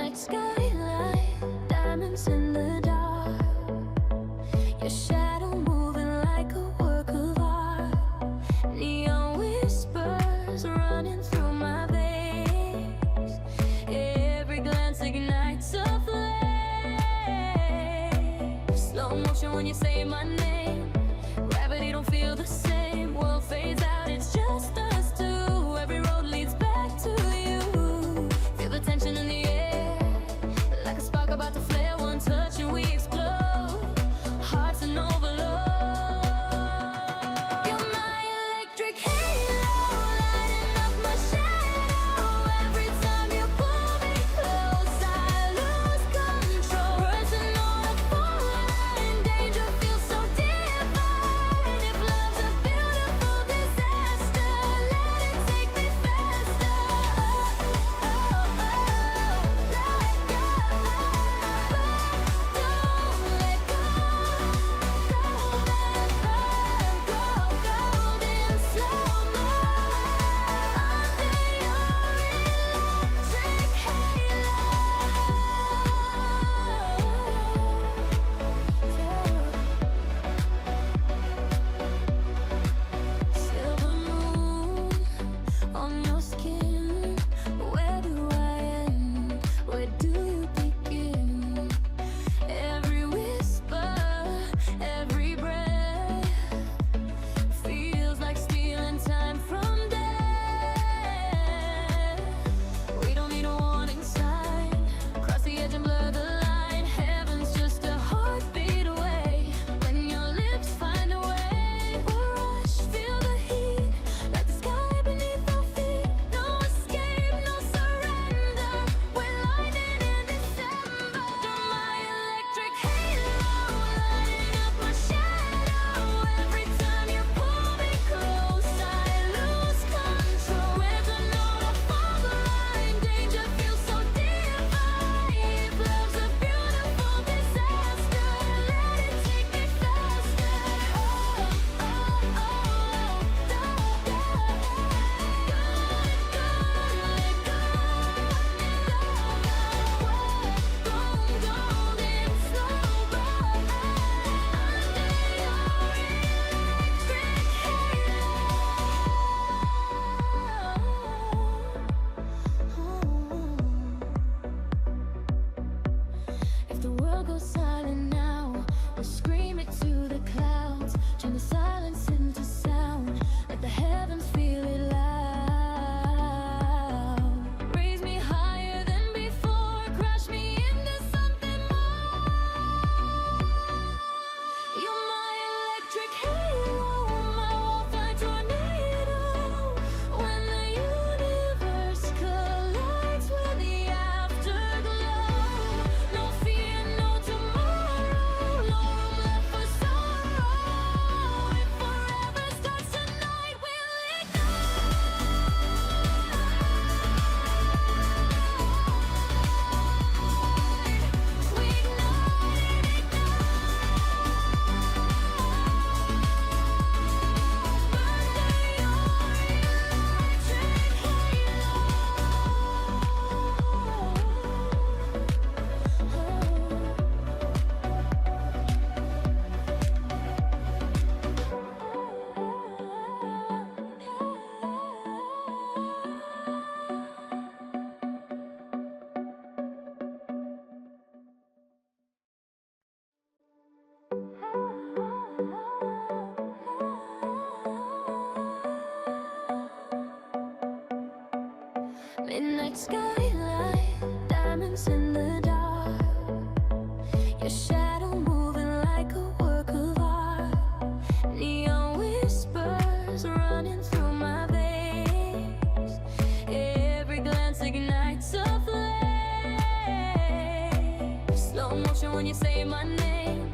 Midnight skylight, diamonds in the dark. Your shadow moving like a work of art. Neon whispers running through my veins. Every glance ignites a flame. Slow motion when you say my name. Gravity don't feel the same. World fades out, it's just us two. Every road leads back to you. Feel the tension in the air, like a spark about to flare. One touch and we explode. Hearts in overload. You're my electric halo, lighting up my shadow. Every time you pull me close, I lose control. Pressing on a phone line, danger feels so divine. If love's a beautiful disaster, let it take me faster. Let go, don't let go. Golden slow-mo under your electric halo. Silver moon on your skin. Where do I end? Where do you begin? Every whisper, every breath feels like stealing time from death. We don't need a warning sign. Cross the edge and blur the line. Heaven's just a heartbeat away. When your lips find a way, we'll rush, feel the heat, like the sky beneath our feet. No escape, no surrender. We're lightning in December. You're my electric halo, lighting up my shadow. Every time you pull me close, I lose control. Webs are not a fog line, danger feels so divine. If love's a beautiful disaster, let it take me faster. Golden slow-mo If the world goes silent now, we'll scream it to the clouds. Turn the silence into sound. Let the heavens feel it loud. Raise me higher than before. Crush me into something more. You're my electric halo, my wildfire tornado. When the universe collides with the afterglow. No fear, no tomorrow, no room left for sorrow. If forever starts tonight, we'll Midnight skylight, diamonds in the dark. Your shadow moving like a work of art. Neon whispers running through my veins. Every glance ignites a flame. Slow motion when you say my name.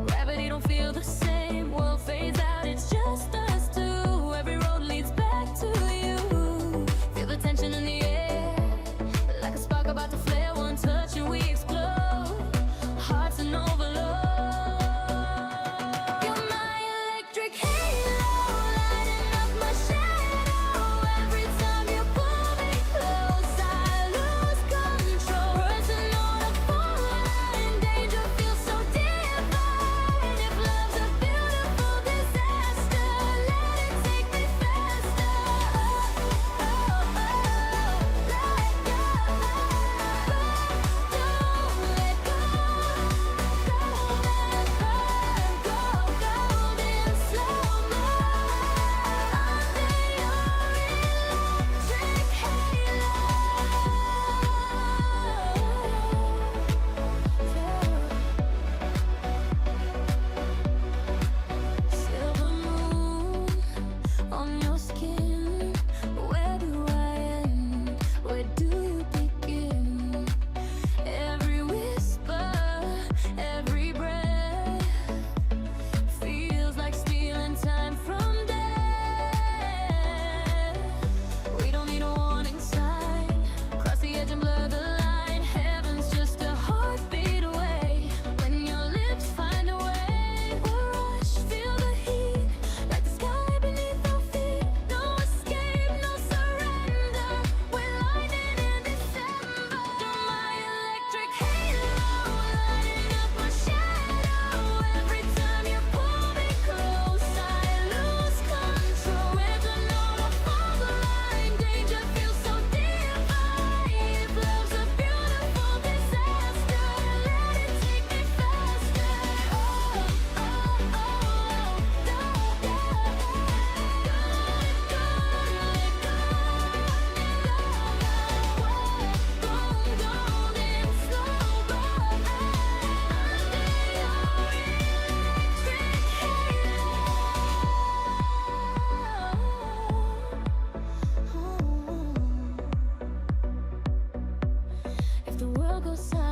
Gravity don't feel the same. World fades out, it's just us two. Every road leads back to you. Feel the tension in the air, like a spark about to flare. One touch and we explode. Hearts in overload. You're my electric halo, lighting up my shadow. Every time you pull me close, I lose control. Pressing go silent.